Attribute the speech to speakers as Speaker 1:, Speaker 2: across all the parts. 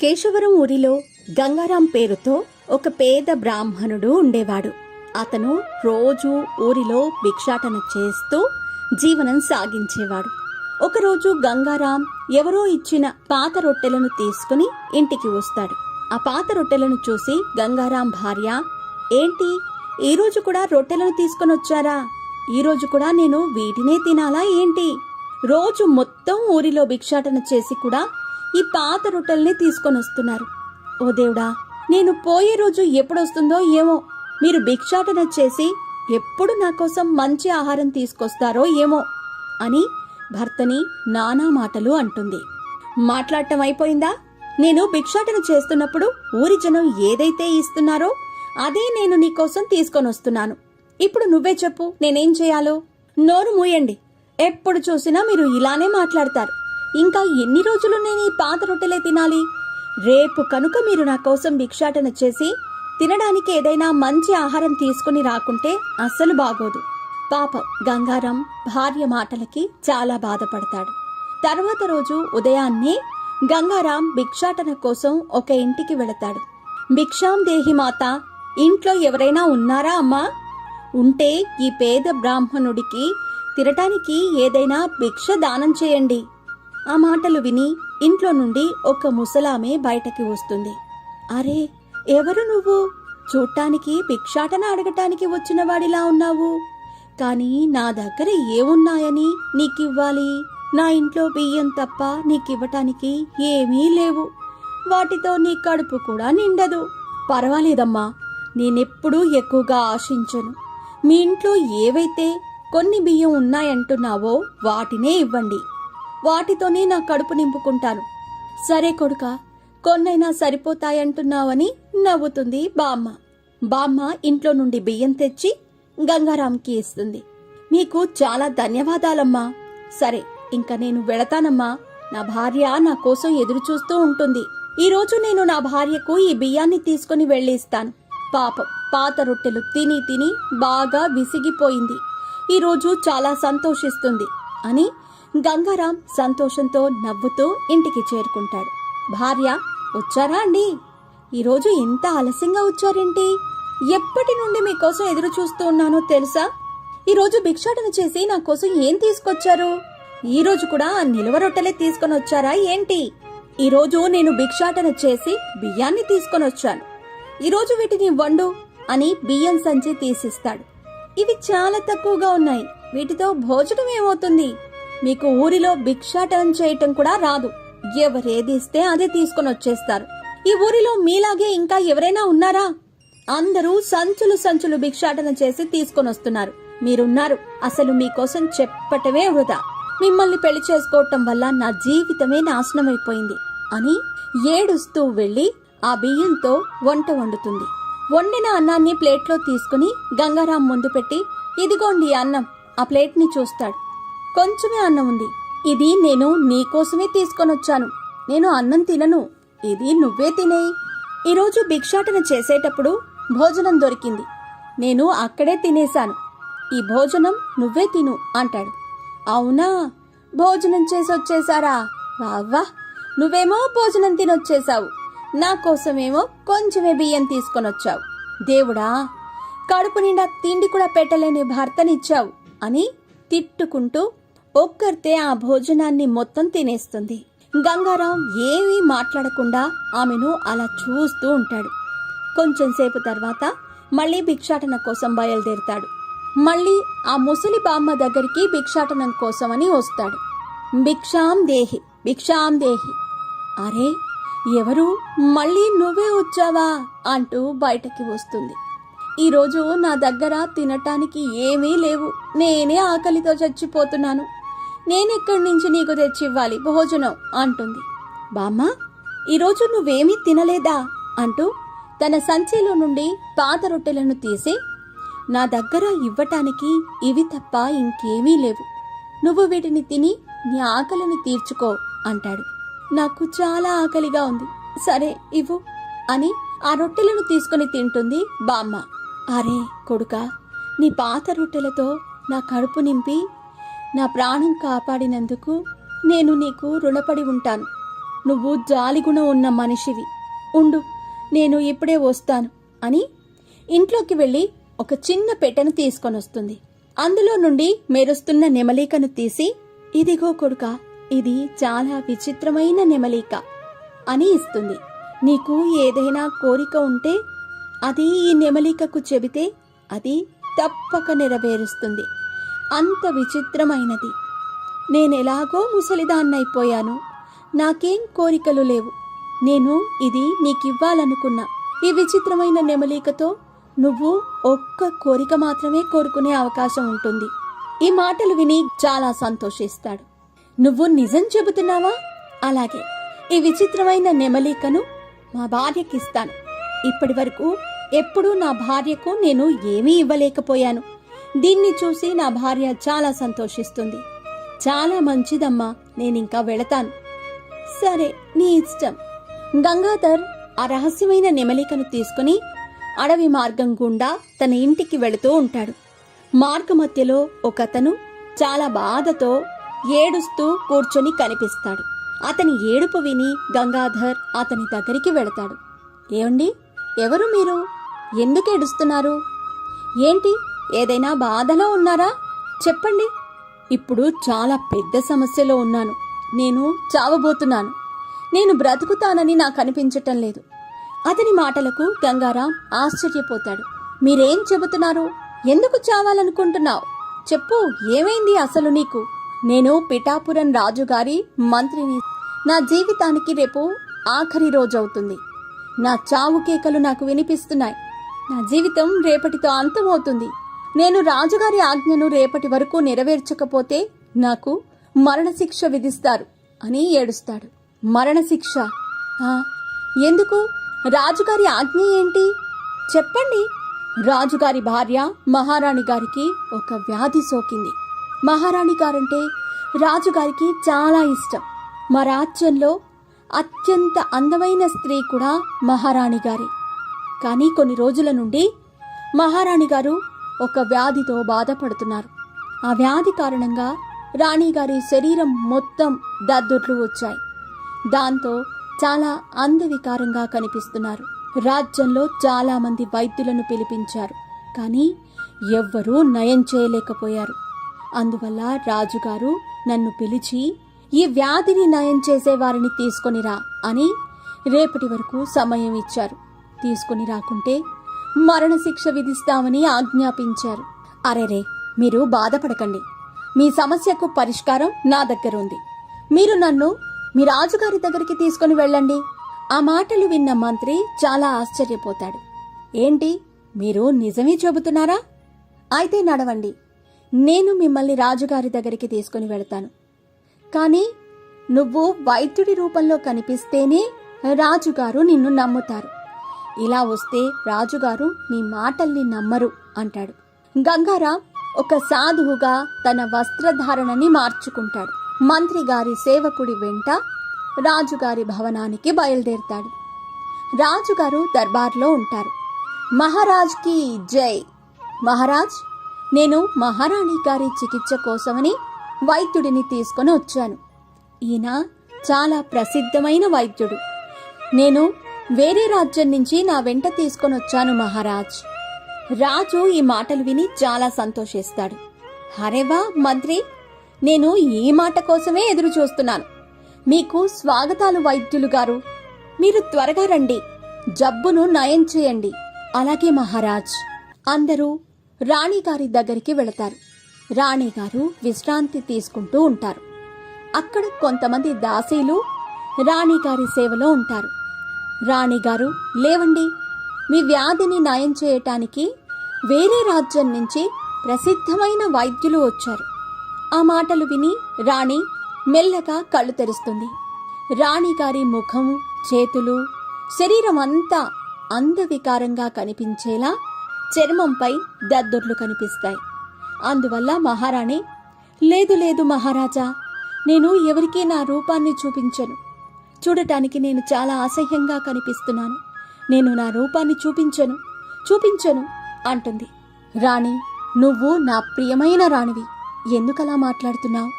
Speaker 1: కేశవరం ఊరిలో గంగారాం పేరుతో ఒక పేద బ్రాహ్మణుడు ఉండేవాడు. అతను రోజూ ఊరిలో భిక్షాటన చేస్తూ జీవనం సాగించేవాడు. ఒకరోజు గంగారాం ఎవరో ఇచ్చిన పాత రొట్టెలను తీసుకుని ఇంటికి వస్తాడు. ఆ పాత రొట్టెలను చూసి గంగారాం భార్య, ఏంటి ఈరోజు కూడా రొట్టెలను తీసుకొని వచ్చారా? ఈరోజు కూడా నేను వీటినే తినాలా ఏంటి? రోజు మొత్తం ఊరిలో భిక్షాటన చేసి కూడా ఈ పాత రొట్టెల్ని తీసుకొని వస్తున్నారు. ఓ దేవుడా, నేను పోయే రోజు ఎప్పుడొస్తుందో ఏమో. మీరు భిక్షాటన చేసి ఎప్పుడు నా కోసం మంచి ఆహారం తీసుకొస్తారో ఏమో అని భర్తని నానా మాటలు అంటుంది. మాట్లాడటం అయిపోయిందా? నేను భిక్షాటన చేస్తున్నప్పుడు ఊరి జనం ఏదైతే ఇస్తున్నారో అదే నేను నీకోసం తీసుకొని వస్తున్నాను. ఇప్పుడు నువ్వే చెప్పు, నేనేం చేయాలో? నోరు మూయండి. ఎప్పుడు చూసినా మీరు ఇలానే మాట్లాడతారు. ఇంకా ఎన్ని రోజులు నేను ఈ పాత రొట్టెలే తినాలి? రేపు కనుక మీరు నా కోసం భిక్షాటన చేసి తినడానికి ఏదైనా మంచి ఆహారం తీసుకుని రాకుంటే అస్సలు బాగోదు. పాపం గంగారాం భార్య మాటలకి చాలా బాధపడతాడు. తర్వాత రోజు ఉదయాన్నే గంగారాం భిక్షాటన కోసం ఒక ఇంటికి వెళతాడు. భిక్షాం దేహి మాత, ఇంట్లో ఎవరైనా ఉన్నారా అమ్మా? ఉంటే ఈ పేద బ్రాహ్మణుడికి తినటానికి ఏదైనా భిక్ష దానం చేయండి. ఆ మాటలు విని ఇంట్లో నుండి ఒక ముసలామె బయటకి వస్తుంది. అరే, ఎవరు నువ్వు? చూడటానికి భిక్షాటన అడగటానికి వచ్చిన వాడిలా ఉన్నావు. కానీ నా దగ్గర ఏమున్నాయని నీకివ్వాలి? నా ఇంట్లో బియ్యం తప్ప నీకివ్వటానికి ఏమీ లేవు. వాటితో నీ కడుపు కూడా నిండదు. పర్వాలేదమ్మా, నేనెప్పుడూ ఎక్కువగా ఆశించను. మీ ఇంట్లో ఏవైతే కొన్ని బియ్యం ఉన్నాయంటున్నావో వాటినే ఇవ్వండి. వాటితోనే నా కడుపు నింపుకుంటాను. సరే కొడుకా, కొన్నైనా సరిపోతాయంటున్నావని నవ్వుతుంది బామ్మ. బామ్మ ఇంట్లో నుండి బియ్యం తెచ్చి గంగారాంకి ఇస్తుంది. మీకు చాలా ధన్యవాదాలమ్మా. సరే, ఇంక నేను వెళతానమ్మా. నా భార్య నా కోసం ఎదురు చూస్తూ ఉంటుంది. ఈరోజు నేను నా భార్యకు ఈ బియ్యాన్ని తీసుకుని వెళ్ళిస్తాను. పాపం పాత రొట్టెలు తిని తిని బాగా విసిగిపోయింది. ఈరోజు చాలా సంతోషిస్తుంది అని గంగారాం సంతోషంతో నవ్వుతూ ఇంటికి చేరుకుంటాడు. భార్య, వచ్చారా అండి? ఈరోజు ఇంత ఆలస్యంగా వచ్చారేంటి? ఎప్పటి నుండి మీకోసం ఎదురు చూస్తూ ఉన్నానో తెలుసా? ఈరోజు భిక్షాటన చేసి నా కోసం ఏం తీసుకొచ్చారు? ఈరోజు కూడా ఆ నిలువ రొట్టెలే తీసుకొని వచ్చారా ఏంటి? ఈరోజు నేను భిక్షాటన చేసి బియ్యాన్ని తీసుకొని వచ్చాను. ఈరోజు వీటిని వండు అని బియ్యం సంచి తీసిస్తాడు. ఇవి చాలా తక్కువగా ఉన్నాయి. వీటితో భోజనం ఏమవుతుంది? మీకు ఊరిలో భిక్షాటనం చేయటం కూడా రాదు. ఎవరేది ఇస్తే అదే తీసుకొని వచ్చేస్తారు. ఈ ఊరిలో మీలాగే ఇంకా ఎవరైనా ఉన్నారా? అందరూ సంచులు సంచులు భిక్షాటన చేసి తీసుకొని వస్తున్నారు. మీరున్నారు. అసలు మీకోసం చెప్పటమే వృధా. మిమ్మల్ని పెళ్లి చేసుకోవటం వల్ల నా జీవితమే నాశనమైపోయింది అని ఏడుస్తూ వెళ్లి ఆ బియ్యంతో వంట వండుతుంది. వండిన అన్నాన్ని ప్లేట్లో తీసుకుని గంగారాం ముందు పెట్టి, ఇదిగోండి అన్నం. ఆ ప్లేట్ ని చూస్తాడు. కొంచెమే అన్నం ఉంది. ఇది నేను నీకోసమే తీసుకొనొచ్చాను. నేను అన్నం తినను. ఇది నువ్వే తినేయి. ఈరోజు భిక్షాటన చేసేటప్పుడు భోజనం దొరికింది. నేను అక్కడే తినేశాను. ఈ భోజనం నువ్వే తిను అంటాడు. అవునా, భోజనం చేసొచ్చేశారా? వావ్వా, నువ్వేమో భోజనం తినొచ్చేశావు. నా కోసమేమో కొంచెమే బియ్యం తీసుకొనొచ్చావు. దేవుడా, కడుపు నిండా తిండి కూడా పెట్టలేని భర్తనిచ్చావు అని తిట్టుకుంటూ ఒక్కరితే ఆ భోజనాన్ని మొత్తం తినేస్తుంది. గంగారాం ఏమీ మాట్లాడకుండా ఆమెను అలా చూస్తూ ఉంటాడు. కొంచెం సేపు తర్వాత మళ్లీ భిక్షాటన కోసం బయలుదేరుతాడు. మళ్లీ ఆ ముసలి బామ్మ దగ్గరికి భిక్షాటనం కోసమని వస్తాడు. భిక్షాం దేహి, భిక్షాం దేహి. అరే, ఎవరు? మళ్ళీ నువ్వే వచ్చావా అంటూ బయటకి వస్తుంది. ఈరోజు నా దగ్గర తినటానికి ఏమీ లేవు. నేనే ఆకలితో చచ్చిపోతున్నాను. నేనెక్కడి నుంచి నీకు తెచ్చివ్వాలి భోజనం అంటుంది. బామ్మ, ఈరోజు నువ్వేమీ తినలేదా అంటూ తన సంచిలో నుండి పాత రొట్టెలను తీసి, నా దగ్గర ఇవ్వటానికి ఇవి తప్ప ఇంకేమీ లేవు. నువ్వు వీటిని తిని నీ ఆకలిని తీర్చుకో అంటాడు. నాకు చాలా ఆకలిగా ఉంది. సరే ఇవ్వు అని ఆ రొట్టెలను తీసుకుని తింటుంది బామ్మ. అరే కొడుకా, నీ పాత రొట్టెలతో నా కడుపు నింపి నా ప్రాణం కాపాడినందుకు నేను నీకు రుణపడి ఉంటాను. నువ్వు జాలిగుణం ఉన్న మనిషివి. ఉండు, నేను ఇప్పుడే వస్తాను అని ఇంట్లోకి వెళ్ళి ఒక చిన్న పెట్టెను తీసుకొనొస్తుంది. అందులో నుండి మెరుస్తున్న నెమలికను తీసి, ఇదిగో కొడుకా, ఇది చాలా విచిత్రమైన నెమలిక అని ఇస్తుంది. నీకు ఏదైనా కోరిక ఉంటే అది ఈ నెమలికకు చెబితే అది తప్పక నెరవేరుస్తుంది. అంత విచిత్రమైనది. నేనెలాగో ముసలిదాన్నైపోయాను, నాకేం కోరికలు లేవు. నేను ఇది నీకివ్వాలనుకున్నా. ఈ విచిత్రమైన నెమలికతో నువ్వు ఒక్క కోరిక మాత్రమే కోరుకునే అవకాశం ఉంటుంది. ఈ మాటలు విని చాలా సంతోషిస్తాడు. నువ్వు నిజం చెబుతున్నావా? అలాగే, ఈ విచిత్రమైన నెమలికను మా భార్యకిస్తాను. ఇప్పటి వరకు ఎప్పుడూ నా భార్యకు నేను ఏమీ ఇవ్వలేకపోయాను. దీన్ని చూసి నా భార్య చాలా సంతోషిస్తుంది. చాలా మంచిదమ్మా, నేనింకా వెళతాను. సరే, నీ ఇష్టం. గంగాధర్ ఆ రహస్యమైన నెమలికను తీసుకుని అడవి మార్గం గుండా తన ఇంటికి వెళుతూ ఉంటాడు. మార్గమధ్యలో ఒకతను చాలా బాధతో ఏడుస్తూ కూర్చొని కనిపిస్తాడు. అతని ఏడుపు విని గంగాధర్ అతని దగ్గరికి వెళతాడు. ఏమండి, ఎవరు మీరు? ఎందుకు ఏడుస్తున్నారు? ఏంటి, ఏదైనా బాధలో ఉన్నారా? చెప్పండి. ఇప్పుడు చాలా పెద్ద సమస్యలో ఉన్నాను. నేను చావబోతున్నాను. నేను బ్రతుకుతానని నాకు అనిపించటం లేదు. అతని మాటలకు గంగారాం ఆశ్చర్యపోతాడు. మీరేం చెబుతున్నారు? ఎందుకు చావాలనుకుంటున్నావు? చెప్పు, ఏమైంది అసలు నీకు? నేను పిఠాపురం రాజుగారి మంత్రిని. నా జీవితానికి రేపు ఆఖరి రోజవుతుంది. నా చావు కేకలు నాకు వినిపిస్తున్నాయి. నా జీవితం రేపటితో అంతమవుతుంది. నేను రాజుగారి ఆజ్ఞను రేపటి వరకు నెరవేర్చకపోతే నాకు మరణశిక్ష విధిస్తారు అని ఏడుస్తాడు. మరణశిక్ష? ఎందుకు? రాజుగారి ఆజ్ఞ ఏంటి? చెప్పండి. రాజుగారి భార్య మహారాణి గారికి ఒక వ్యాధి సోకింది. మహారాణి గారంటే రాజుగారికి చాలా ఇష్టం. మా రాజ్యంలో అత్యంత అందమైన స్త్రీ కూడా మహారాణి గారే. కానీ కొన్ని రోజుల నుండి మహారాణి గారు ఒక వ్యాధితో బాధపడుతున్నారు. ఆ వ్యాధి కారణంగా రాణిగారి శరీరం మొత్తం దద్దుర్లు వచ్చాయి. దాంతో చాలా అందవికారంగా కనిపిస్తున్నారు. రాజ్యంలో చాలా మంది వైద్యులను పిలిపించారు, కానీ ఎవ్వరూ నయం చేయలేకపోయారు. అందువల్ల రాజుగారు నన్ను పిలిచి, ఈ వ్యాధిని నయం చేసేవారిని తీసుకొనిరా అని రేపటి వరకు సమయం ఇచ్చారు. తీసుకుని రాకుంటే మరణశిక్ష విధిస్తామని ఆజ్ఞాపించారు. అరెరే, మీరు బాధపడకండి. మీ సమస్యకు పరిష్కారం నా దగ్గర ఉంది. మీరు నన్ను మీ రాజుగారి దగ్గరికి తీసుకుని వెళ్ళండి. ఆ మాటలు విన్న మంత్రి చాలా ఆశ్చర్యపోతాడు. ఏంటి, మీరు నిజమే చెబుతున్నారా? అయితే నడవండి, నేను మిమ్మల్ని రాజుగారి దగ్గరికి తీసుకుని వెళతాను. కానీ నువ్వు వైద్యుడి రూపంలో కనిపిస్తేనే రాజుగారు నిన్ను నమ్ముతారు. ఇలా వస్తే రాజుగారు నీ మాటల్ని నమ్మరు అంటాడు. గంగారాం ఒక సాధువుగా తన వస్త్రధారణని మార్చుకుంటాడు. మంత్రి గారి సేవకుడి వెంట రాజుగారి భవనానికి బయలుదేరుతాడు. రాజుగారు దర్బార్లో ఉంటారు. మహారాజ్కి జై. మహారాజ్, నేను మహారాణి గారి చికిత్స కోసమని వైద్యుడిని తీసుకొని వచ్చాను. ఈయన చాలా ప్రసిద్ధమైన వైద్యుడు. నేను వేరే రాజ్యం నుంచి నా వెంట తీసుకొని వచ్చాను మహారాజ్. రాజు ఈ మాటలు విని చాలా సంతోషిస్తాడు. హరేవా మంత్రి, నేను ఈ మాట కోసమే ఎదురు చూస్తున్నాను. మీకు స్వాగతాలు వైద్యులు గారు. మీరు త్వరగా రండి, జబ్బును నయం చేయండి. అలాగే మహారాజ్. అందరూ రాణిగారి దగ్గరికి వెళతారు. రాణిగారు విశ్రాంతి తీసుకుంటూ ఉంటారు. అక్కడ కొంతమంది దాసీలు రాణిగారి సేవలో ఉంటారు. రాణిగారు, లేవండి, మీ వ్యాధిని నయం చేయటానికి వేరే రాజ్యం నుంచి ప్రసిద్ధమైన వైద్యులు వచ్చారు. ఆ మాటలు విని రాణి మెల్లగా కళ్ళు తెరుస్తుంది. రాణిగారి ముఖం, చేతులు, శరీరం అంతా అందవికారంగా కనిపించేలా చర్మంపై దద్దుర్లు కనిపిస్తాయి. అందువల్ల మహారాణి, లేదు లేదు మహారాజా, నేను ఎవరికీ నా రూపాన్ని చూపించను. చూడటానికి నేను చాలా అసహ్యంగా కనిపిస్తున్నాను. నేను నా రూపాన్ని చూపించను అంటుంది. రాణి, నువ్వు నా ప్రియమైన రాణివి, ఎందుకలా మాట్లాడుతున్నావు?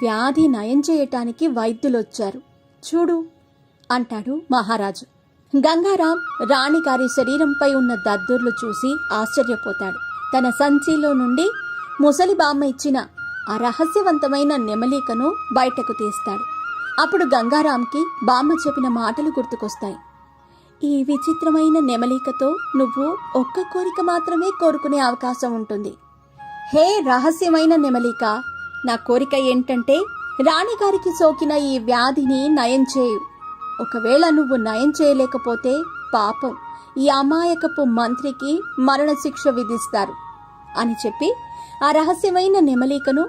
Speaker 1: వ్యాధి నయం చేయటానికి వైద్యులొచ్చారు. చూడు, అంటాడు మహారాజు. గంగారాం రాణిగారి శరీరంపై ఉన్న దద్దుర్లు చూసి ఆశ్చర్యపోతాడు. తన సంచిలో నుండి ముసలి బామ్మ ఇచ్చిన ఆ రహస్యవంతమైన నెమలికను బయటకు తీస్తాడు. అప్పుడు గంగారాంకి బామ్మ చెప్పిన మాటలు గుర్తుకొస్తాయి. ఈ విచిత్రమైన నెమలికతో నువ్వు ఒక్క కోరిక మాత్రమే కోరుకునే అవకాశం ఉంటుంది. హే రహస్యమైన నెమలిక, నా కోరిక ఏంటంటే రాణిగారికి సోకిన ఈ వ్యాధిని నయం చేయు. ఒకవేళ నువ్వు నయం చేయలేకపోతే పాపం ఈ అమాయకపు మంత్రికి మరణశిక్ష విధిస్తారు అని చెప్పి ఆ రహస్యమైన నెమలికను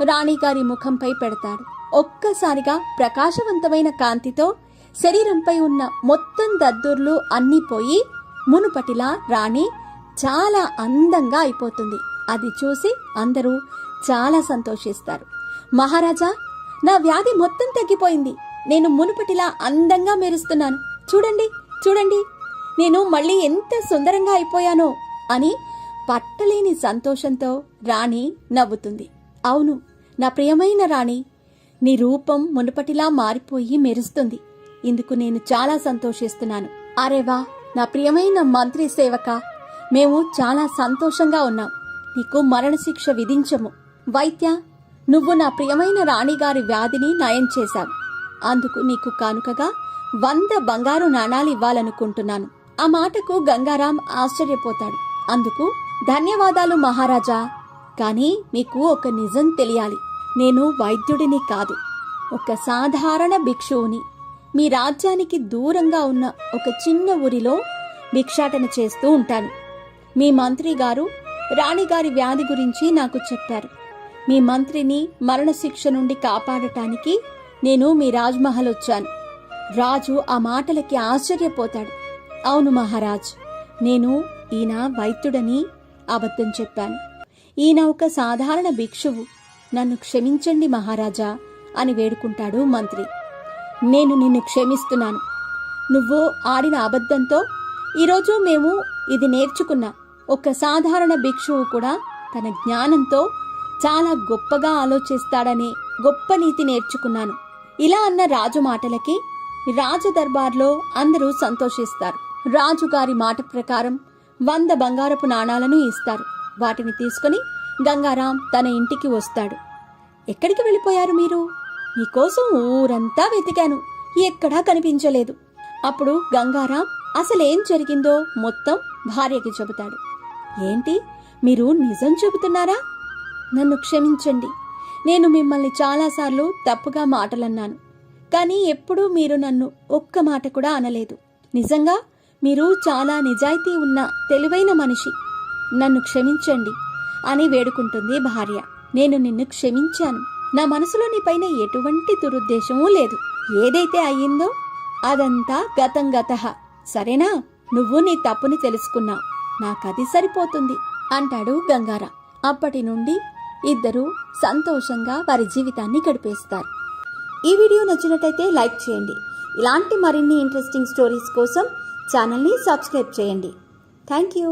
Speaker 1: రాణిగారి ముఖంపై పెడతాడు. ఒక్కసారిగా ప్రకాశవంతమైన కాంతితో శరీరంపై ఉన్న మొత్తం దద్దుర్లు అన్నీ పోయి మునుపటిలా రాణి చాలా అందంగా అయిపోతుంది. అది చూసి అందరూ చాలా సంతోషిస్తారు. మహారాజా, నా వ్యాధి మొత్తం తగ్గిపోయింది. నేను మునుపటిలా అందంగా మెరుస్తున్నాను. చూడండి చూడండి, నేను మళ్ళీ ఎంత సుందరంగా అయిపోయానో అని పట్టలేని సంతోషంతో రాణి నవ్వుతుంది. అవును నా ప్రియమైన రాణి, నీ రూపం మునుపటిలా మారిపోయి మెరుస్తుంది. ఇందుకు నేను చాలా సంతోషిస్తున్నాను. అరేవా నా ప్రియమైన మంత్రి సేవక, మేము చాలా సంతోషంగా ఉన్నాం. నీకు మరణశిక్ష విధించము. వైద్య, నువ్వు నా ప్రియమైన రాణిగారి వ్యాధిని నయం చేశావు. అందుకు నీకు కానుకగా 100 బంగారు నాణాలు ఇవ్వాలనుకుంటున్నాను. ఆ మాటకు గంగారాం ఆశ్చర్యపోతాడు. అందుకు ధన్యవాదాలు మహారాజా, కానీ మీకు ఒక నిజం తెలియాలి. నేను వైద్యుడిని కాదు, ఒక సాధారణ భిక్షువుని. మీ రాజ్యానికి దూరంగా ఉన్న ఒక చిన్న ఊరిలో భిక్షాటన చేస్తూ ఉంటాను. మీ మంత్రి గారు రాణిగారి వ్యాధి గురించి నాకు చెప్పారు. మీ మంత్రిని మరణశిక్ష నుండి కాపాడటానికి నేను మీ రాజ్మహల్ వచ్చాను. రాజు ఆ మాటలకి ఆశ్చర్యపోతాడు. అవును మహారాజ్, నేను ఈయన వైద్యుడని అబద్ధం చెప్పాను. ఈయన ఒక సాధారణ భిక్షువు. నన్ను క్షమించండి మహారాజా అని వేడుకుంటాడు మంత్రి. నేను నిన్ను క్షమిస్తున్నాను. నువ్వు ఆడిన అబద్ధంతో ఈరోజు మేము ఇది నేర్చుకున్నాం. ఒక సాధారణ భిక్షువు కూడా తన జ్ఞానంతో చాలా గొప్పగా ఆలోచిస్తాడనే గొప్ప నీతి నేర్చుకున్నాను. ఇలా అన్న రాజు మాటలకి రాజదర్బార్లో అందరూ సంతోషిస్తారు. రాజుగారి మాట ప్రకారం 100 బంగారపు నాణాలను ఇస్తారు. వాటిని తీసుకుని గంగారాం తన ఇంటికి వస్తాడు. ఎక్కడికి వెళ్ళిపోయారు మీరు? మీకోసం ఊరంతా వెతికాను, ఎక్కడా కనిపించలేదు. అప్పుడు గంగారాం అసలేం జరిగిందో మొత్తం భార్యకి చెబుతాడు. ఏంటి, మీరు నిజం చెబుతున్నారా? నన్ను క్షమించండి. నేను మిమ్మల్ని చాలాసార్లు తప్పుగా మాటలన్నాను, కానీ ఎప్పుడూ మీరు నన్ను ఒక్క మాట కూడా అనలేదు. నిజంగా మీరు చాలా నిజాయితీ ఉన్న తెలివైన మనిషి. నన్ను క్షమించండి అని వేడుకుంటుంది భార్య. నేను నిన్ను క్షమించాను. నా మనసులో నీ పైన ఎటువంటి దురుద్దేశమూ లేదు. ఏదైతే అయ్యిందో అదంతా గతం గతః. సరేనా? నువ్వు నీ తప్పుని తెలుసుకున్నావు, నాకది సరిపోతుంది అంటాడు గంగారాం. అప్పటి నుండి ఇద్దరూ సంతోషంగా వారి జీవితాన్ని గడిపేస్తారు. ఈ వీడియో నచ్చినట్టయితే లైక్ చేయండి. ఇలాంటి మరిన్ని ఇంట్రెస్టింగ్ స్టోరీస్ కోసం ఛానల్ని సబ్స్క్రైబ్ చేయండి. Thank you.